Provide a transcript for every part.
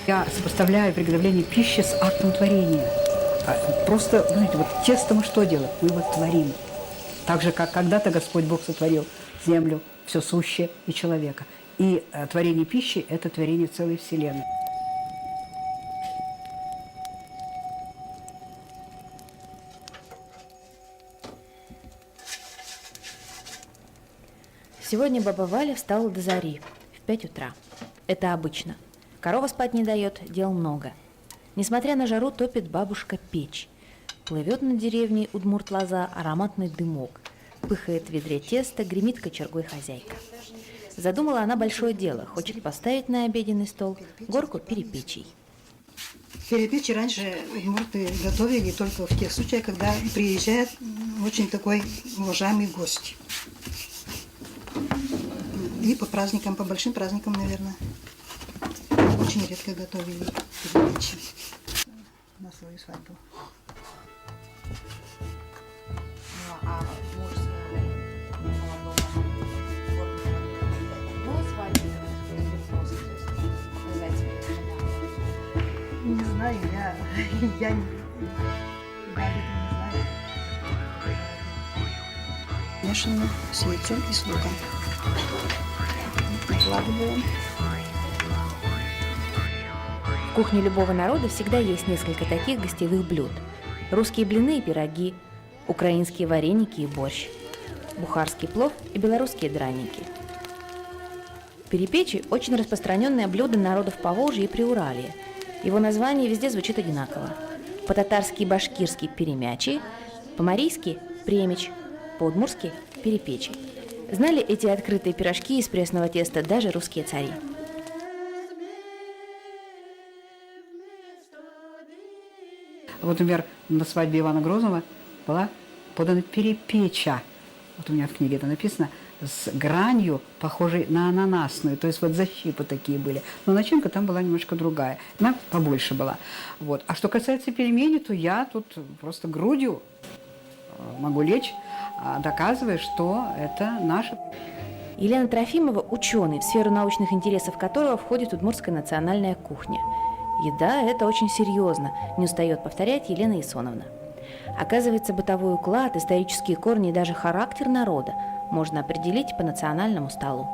Я сопоставляю приготовление пищи с актом творения. Просто, знаете, вот тесто мы что делаем? Мы его творим. Так же, как когда-то Господь Бог сотворил землю, все сущее и человека. И творение пищи – это творение целой Вселенной. Сегодня баба Валя встала до зари, в 5 утра. Это обычно. Корова спать не дает, дел много. Несмотря на жару, топит бабушка печь. Плывет над деревней Удмурт-Лоза ароматный дымок. Пыхает в ведре тесто, гремит кочергой хозяйка. Задумала она большое дело. Хочет поставить на обеденный стол горку перепечей. Перепечи раньше удмурты готовили только в тех случаях, когда приезжает очень такой уважаемый гость. И по праздникам, по большим праздникам, наверное. Очень редко готовили перепечи на свою свадьбу. Не знаю, я об этом не знаю. Мешано с яйцом и с луком. Накладываем. В кухне любого народа всегда есть несколько таких гостевых блюд. Русские блины и пироги, украинские вареники и борщ, бухарский плов и белорусские драники. Перепечи – очень распространенное блюдо народов Поволжья и Приуралья. Его название везде звучит одинаково. По-татарски и башкирски – перемячи, по-марийски – премеч, по-удмурски – перепечи. Знали эти открытые пирожки из пресного теста даже русские цари. Вот, например, на свадьбе Ивана Грозного была подана перепеча. Вот у меня в книге это написано, с гранью, похожей на ананасную. То есть вот защипы такие были. Но начинка там была немножко другая. Она побольше была. Вот. А что касается пельменей, то я тут просто грудью могу лечь, доказывая, что это наше. Елена Трофимова – ученый, в сферу научных интересов которого входит удмуртская национальная кухня. Еда – это очень серьезно, не устает повторять Елена Исоновна. Оказывается, бытовой уклад, исторические корни и даже характер народа можно определить по национальному столу.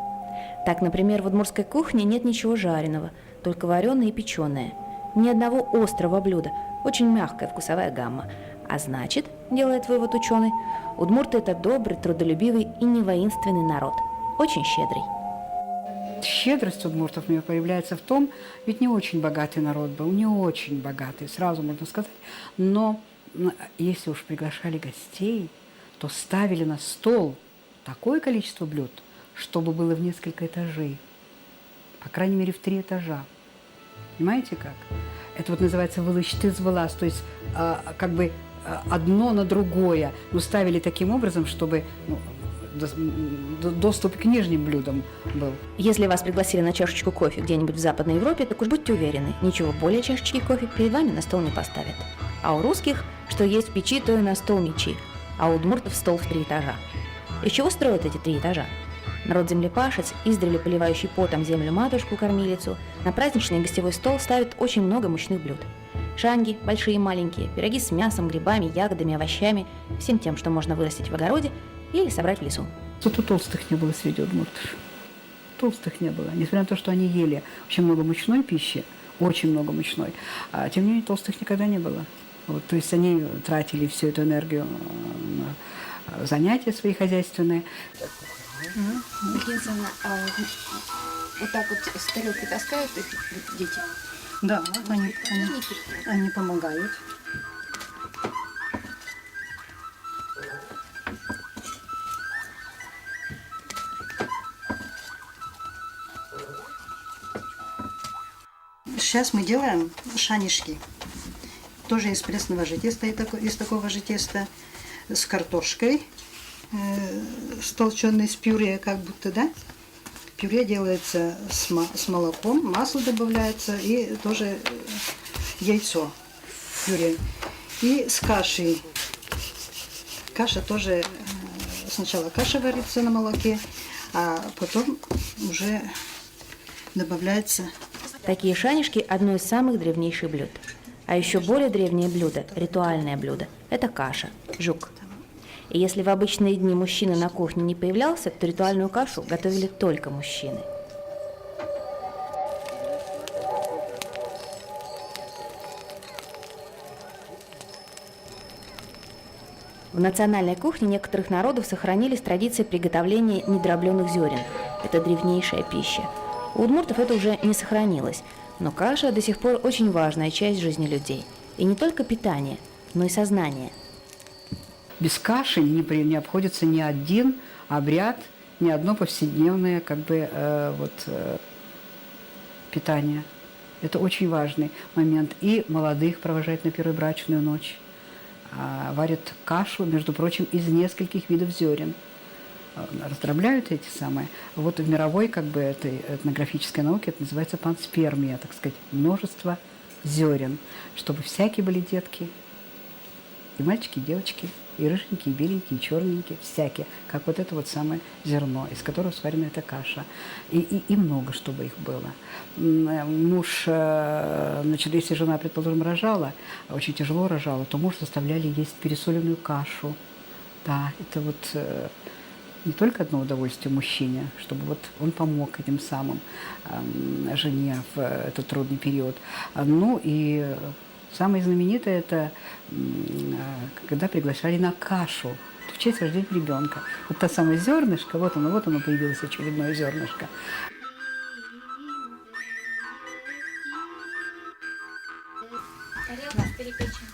Так, например, в удмуртской кухне нет ничего жареного, только вареное и печеное. Ни одного острого блюда, очень мягкая вкусовая гамма. А значит, делает вывод ученый, удмурты – это добрый, трудолюбивый и не воинственный народ, очень щедрый. Щедрость удмуртов у меня появляется в том, ведь не очень богатый народ был, не очень богатый, сразу можно сказать, но если уж приглашали гостей, то ставили на стол такое количество блюд, чтобы было в несколько этажей, по крайней мере в 3 этажа. Понимаете как? Это вот называется вылащтыз-вылаз, то есть как бы одно на другое, но ставили таким образом, чтобы доступ к нижним блюдам был. Если вас пригласили на чашечку кофе где-нибудь в Западной Европе, так уж будьте уверены, ничего более чашечки кофе перед вами на стол не поставят. А у русских, что есть в печи, то и на стол мечи, а у удмуртов стол в 3 этажа. Из чего строят эти 3 этажа? Народ-землепашец, издревле поливающий потом землю-матушку-кормилицу, на праздничный гостевой стол ставит очень много мучных блюд. Шанги, большие и маленькие, пироги с мясом, грибами, ягодами, овощами, всем тем, что можно вырастить в огороде или собрать в лесу. Зато толстых не было среди удмуртов. Толстых не было, несмотря на то, что они ели очень много мучной пищи, очень много мучной, тем не менее толстых никогда не было. Вот, то есть они тратили всю эту энергию на занятия свои хозяйственные. Единственное, вот так вот с тарелки таскают их дети? Да, они помогают. Сейчас мы делаем шанишки. Тоже из пресного же теста, из такого же теста, с картошкой, с толченой, с пюре, как будто, да? Пюре делается с молоком, масло добавляется и тоже яйцо в пюре. И с кашей. Каша тоже, сначала каша варится на молоке, а потом уже добавляется Такие шанишки – одно из самых древнейших блюд. А еще более древнее блюдо, ритуальное блюдо – это каша, жук. И если в обычные дни мужчина на кухне не появлялся, то ритуальную кашу готовили только мужчины. В национальной кухне некоторых народов сохранились традиции приготовления недробленых зерен. Это древнейшая пища. У удмуртов это уже не сохранилось, но каша до сих пор очень важная часть жизни людей. И не только питание, но и сознание. Без каши не обходится ни один обряд, ни одно повседневное питание. Это очень важный момент. И молодых провожают на первую брачную ночь. Варят кашу, между прочим, из нескольких видов зерен. Раздробляют эти самые. Вот в мировой этой этнографической науке это называется панспермия, так сказать, множество зерен, чтобы всякие были детки, и мальчики, и девочки, и рыженькие, и беленькие, и черненькие, всякие, как вот это вот самое зерно, из которого сварена эта каша. И много, чтобы их было. Муж, если жена, предположим, рожала, очень тяжело рожала, то муж заставляли есть пересоленную кашу. Да, это не только одно удовольствие мужчине, чтобы он помог этим самым жене в этот трудный период. Ну и самое знаменитое – это когда приглашали на кашу в честь рождения ребенка. Вот та самая зернышко, вот оно появилось, очередное зернышко. Тарелку с перепечью.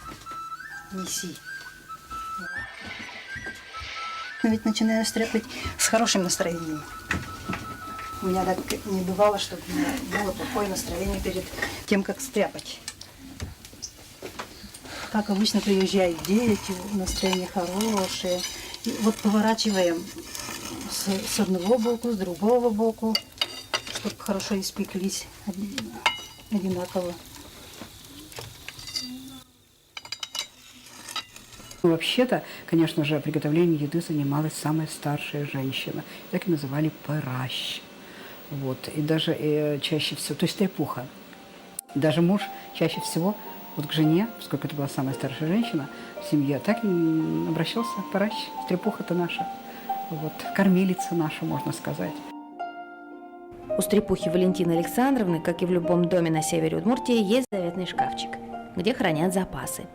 Неси. Но ведь начинаю стряпать с хорошим настроением. У меня так не бывало, чтобы у меня было плохое настроение перед тем, как стряпать. Как обычно приезжают дети, настроение хорошее. И вот поворачиваем с одного боку, с другого боку, чтобы хорошо испеклись одинаково. Вообще-то, конечно же, приготовлением еды занималась самая старшая женщина. Так и называли паращ. И даже чаще всего, то есть стряпуха. Даже муж чаще всего к жене, поскольку это была самая старшая женщина в семье, так и обращался паращ, стряпуха-то наша, кормилица наша, можно сказать. У стряпухи Валентины Александровны, как и в любом доме на севере Удмуртии, есть заветный шкафчик, где хранят запасы.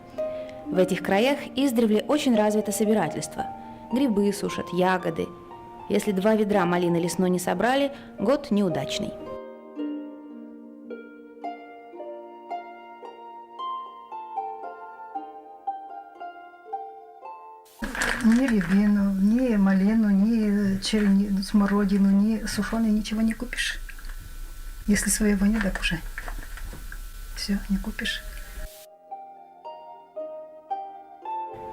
В этих краях издревле очень развито собирательство. Грибы сушат, ягоды. Если 2 ведра малины лесной не собрали, год неудачный. Ни рябину, ни малину, ни смородину, ни сушеной ничего не купишь. Если своего нет, так уже все, не купишь.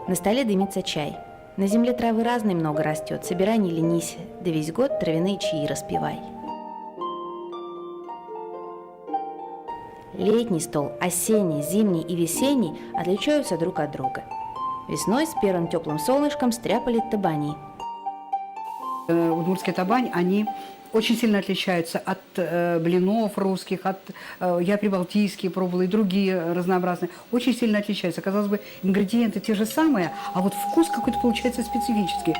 На столе дымится чай. На земле травы разной много растет. Собирай, не ленись, да весь год травяные чаи распевай. Летний стол, осенний, зимний и весенний отличаются друг от друга. Весной с первым теплым солнышком стряпали табани. Удмуртские табань, они очень сильно отличаются от блинов русских, я прибалтийские пробовала и другие разнообразные. Очень сильно отличаются. Казалось бы, ингредиенты те же самые, а вкус какой-то получается специфический.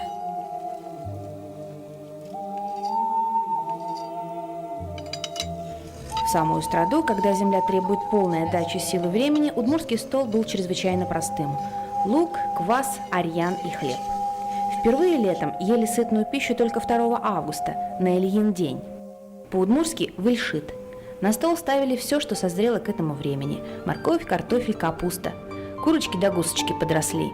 В самую страду, когда земля требует полной отдачи силы времени, удмуртский стол был чрезвычайно простым. Лук, квас, арьян и хлеб. Впервые летом ели сытную пищу только 2 августа, на Ильин день. По-удмуртски – выльшит. На стол ставили все, что созрело к этому времени – морковь, картофель, капуста. Курочки да гусочки подросли.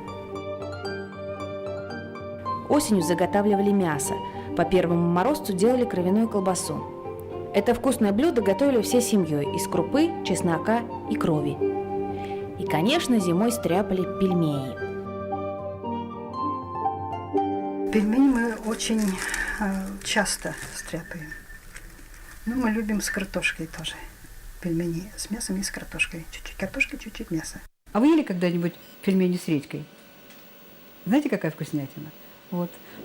Осенью заготавливали мясо. По первому морозцу делали кровяную колбасу. Это вкусное блюдо готовили всей семьей из крупы, чеснока и крови. И, конечно, зимой стряпали пельмени. Пельмени мы очень часто стряпаем. Мы любим с картошкой тоже. Пельмени с мясом и с картошкой. Чуть-чуть картошка, чуть-чуть мяса. А вы ели когда-нибудь пельмени с редькой? Знаете, какая вкуснятина?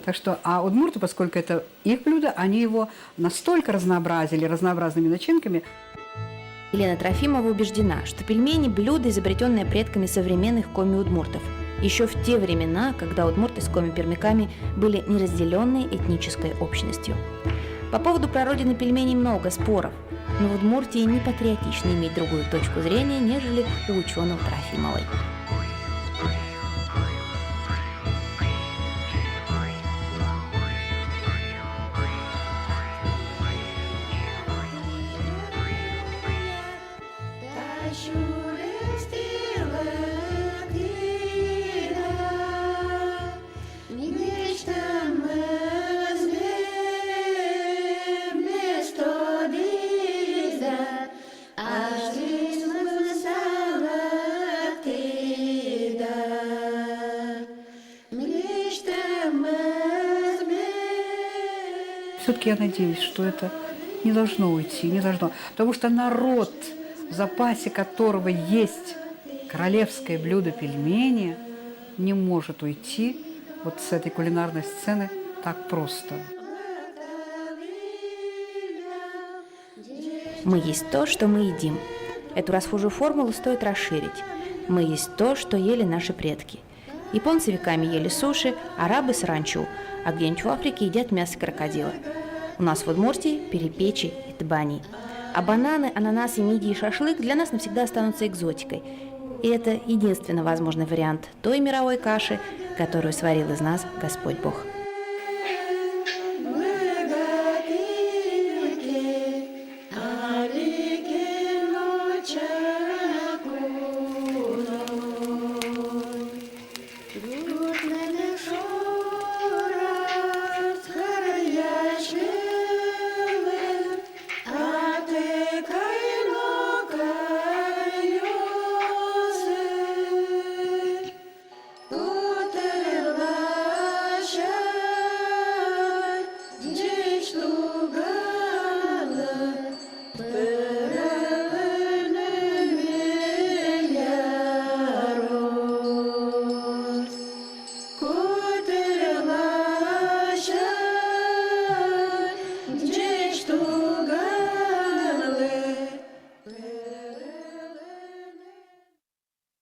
Так что, а удмурты, поскольку это их блюдо, они его настолько разнообразили разнообразными начинками. Елена Трофимова убеждена, что пельмени – блюдо, изобретенное предками современных коми-удмуртов, еще в те времена, когда удмурты с коми-пермяками были неразделенной этнической общностью. По поводу прародины пельменей много споров, но в Удмуртии не патриотично иметь другую точку зрения, нежели у ученого Трофимовой. Все-таки я надеюсь, что это не должно уйти, не должно. Потому что народ, в запасе которого есть королевское блюдо пельмени, не может уйти вот с этой кулинарной сцены так просто. Мы есть то, что мы едим. Эту расхожую формулу стоит расширить. Мы есть то, что ели наши предки. Японцы веками ели суши, арабы – саранчу, а где-нибудь в Африке едят мясо крокодила. У нас в Удмуртии – перепечи и табани. А бананы, ананасы, мидии и шашлык для нас навсегда останутся экзотикой. И это единственно возможный вариант той мировой каши, которую сварил из нас Господь Бог.